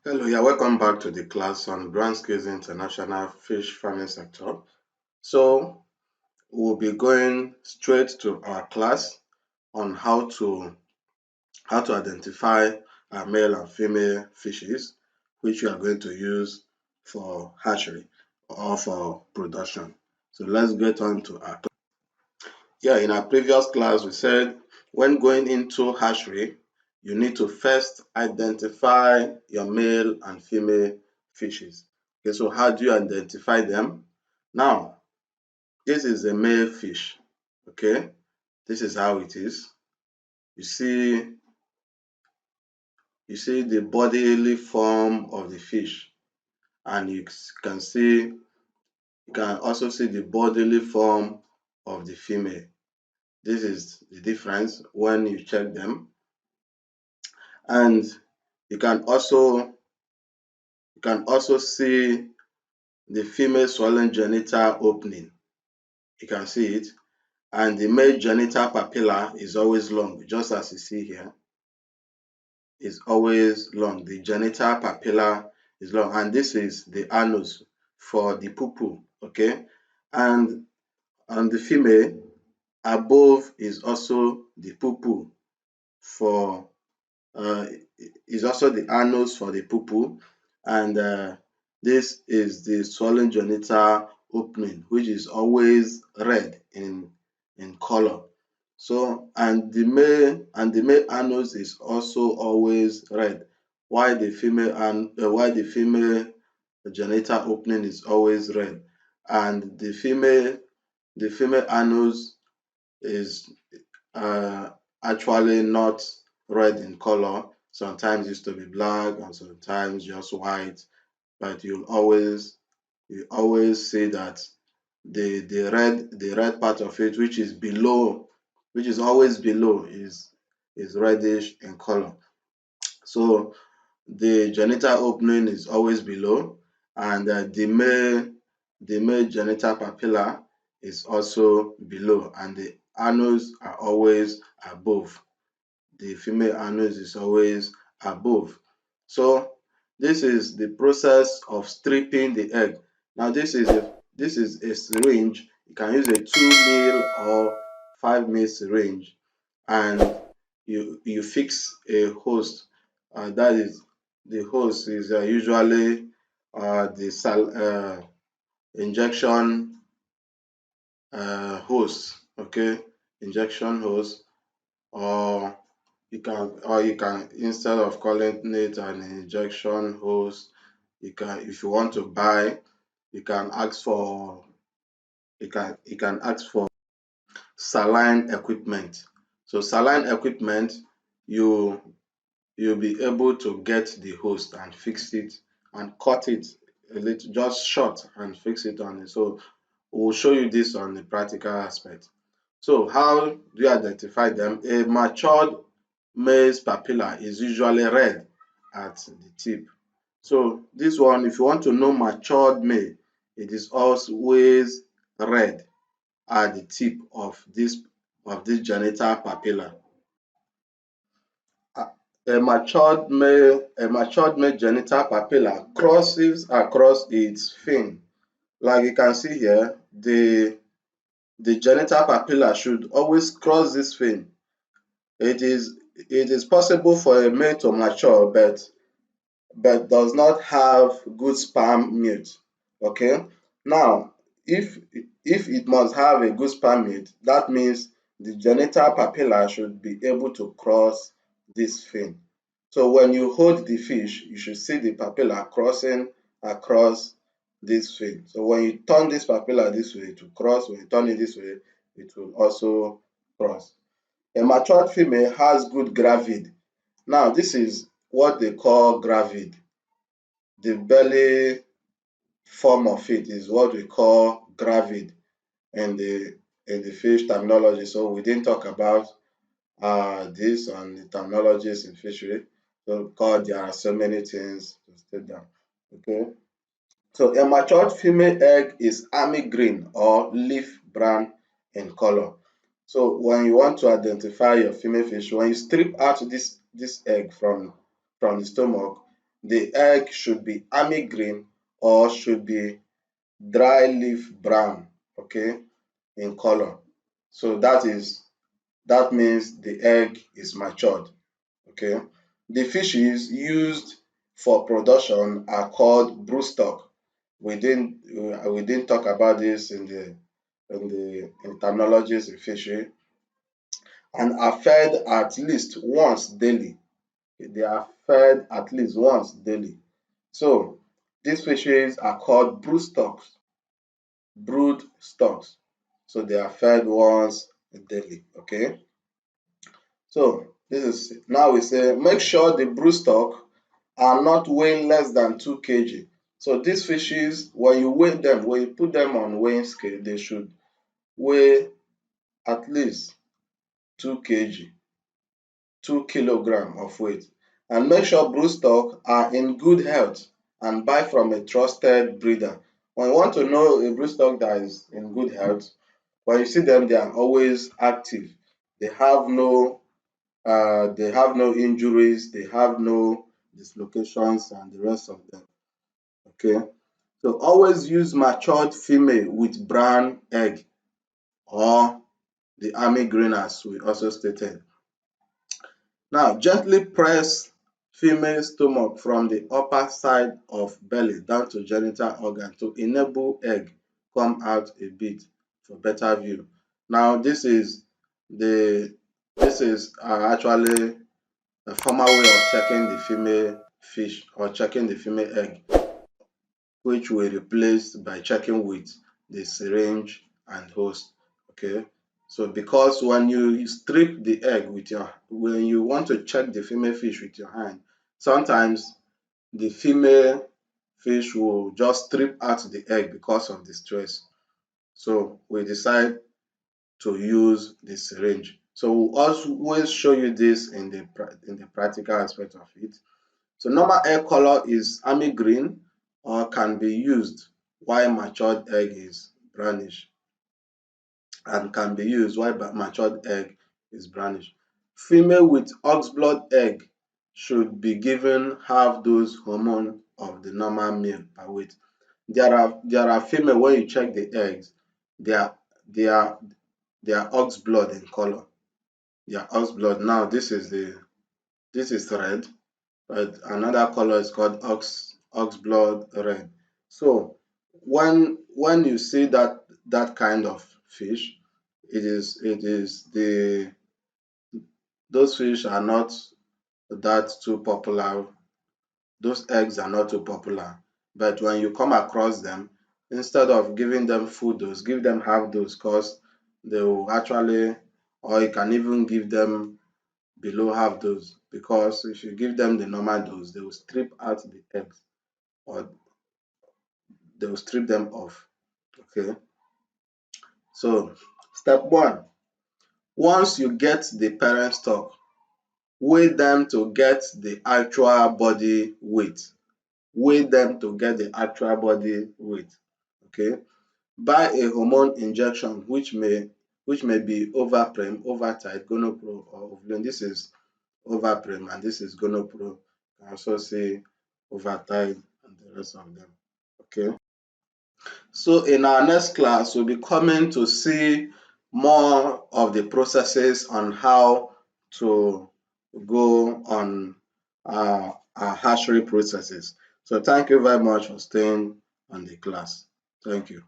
Hello, yeah, welcome back to the class on Brand Skills International Fish Farming Sector. So we'll be going straight to our class on how to identify our male and female fishes, which we are going to use for hatchery or for production. So let's get on to our class. Yeah, in our previous class, we said when going into hatchery, you need to first identify your male and female fishes. Okay, so how do you identify them? Now, this is a male fish. Okay, this is how it is. You see, you see the bodily form of the fish, and you can also see the bodily form of the female. This is the difference when you check them. And you can also see the female swollen genital opening. You can see it. And the male genital papilla is always long, just as you see here. Is always long. The genital papilla is long, and this is the anus for the poo-poo. Okay, and on the female, above is also the poo-poo for uh, is also the anus for the poo-poo, and this is the swollen genital opening, which is always red in color. So and the male anus is also always red, while the female genital opening is always red, and the female anus is uh, actually not red in color. Sometimes it used to be black and sometimes just white, but you always see that the red part of it, which is below, which is always below, is reddish in color. So the genital opening is always below, and the male genital papilla is also below, and the anus are always above. The female anus is always above. So this is the process of stripping the egg. Now this is a syringe. You can use a 2 ml or 5 ml syringe, and you fix a hose. That is the hose is usually the injection hose. Okay, injection hose, or you can, instead of calling it an injection hose, you can, if you want to buy, you can ask for you can ask for saline equipment. So saline equipment, you you'll be able to get the hose and fix it and cut it a little, just short, and fix it on it. So we'll show you this on the practical aspect. So how do you identify them? A matured maize papilla is usually red at the tip. So this one, if you want to know matured male, it is always red at the tip of this genital papilla. A matured male genital papilla crosses across its fin. Like you can see here, the genital papilla should always cross this fin. It is possible for a male to mature, but does not have good sperm mute. Okay. Now, if it must have a good sperm mute, that means the genital papilla should be able to cross this fin. So when you hold the fish, you should see the papilla crossing across this fin. So when you turn this papilla this way to cross, when you turn it this way, it will also cross. A matured female has good gravid. Now, this is what they call gravid. The belly form of it is what we call gravid in the fish terminology. So we didn't talk about this on the terminologies in fishery. So because there are so many things to state down. Okay. So a matured female egg is army green or leaf brown in color. So when you want to identify your female fish, when you strip out this egg from the stomach, the egg should be army green or should be dry leaf brown, okay, in color. So that means the egg is matured, okay. The fishes used for production are called broodstock. We didn't talk about this in terminologies in fishery, and are fed at least once daily. They are fed at least once daily. So these fishes are called brood stocks. So they are fed once daily. Okay. So this is now we say make sure the brood stock are not weighing less than 2 kg. So these fishes, when you weigh them, when you put them on weighing scale, they should weigh at least 2 kg, 2 kilogram of weight. And make sure broodstock are in good health and buy from a trusted breeder. When you want to know a broodstock that is in good health, when you see them, they are always active. They have no injuries, they have no dislocations and the rest of them. Okay. So always use matured female with brown egg or the army green as we also stated. Now, gently press female stomach from the upper side of belly down to genital organ to enable egg come out a bit for better view. Now, the this is actually a formal way of checking the female fish or checking the female egg, which we replace by checking with the syringe and hose. Okay. So because when you strip the egg with when you want to check the female fish with your hand, sometimes the female fish will just strip out the egg because of the stress. So we decide to use the syringe. So we'll always show you this in the practical aspect of it. So normal egg color is army green or can be used while matured egg is brownish, and can be used while matured egg is brownish. Female with oxblood egg should be given half dose hormone of the normal male per weight. There are female when you check the eggs, they are they are they are ox blood in color. They are ox blood. Now this is red, but another color is called ox blood red. So when you see that kind of fish, it is those fish are not that too popular. Those eggs are not too popular. But when you come across them, instead of giving them full dose, give them half dose, because they will actually, or you can even give them below half dose, because if you give them the normal dose, they will strip out the eggs, or they will strip them off. Okay. So step one, once you get the parent stock, weigh them to get the actual body weight. Weigh them to get the actual body weight. Okay. Buy a hormone injection which may be Overprem, Overtide, Gonopro, or Ovulin. This is Overprem and this is Gonopro. You can also say Overtide and the rest of them. Okay. So in our next class, we'll be coming to see more of the processes on how to go on our hatchery processes. So thank you very much for staying on the class. Thank you.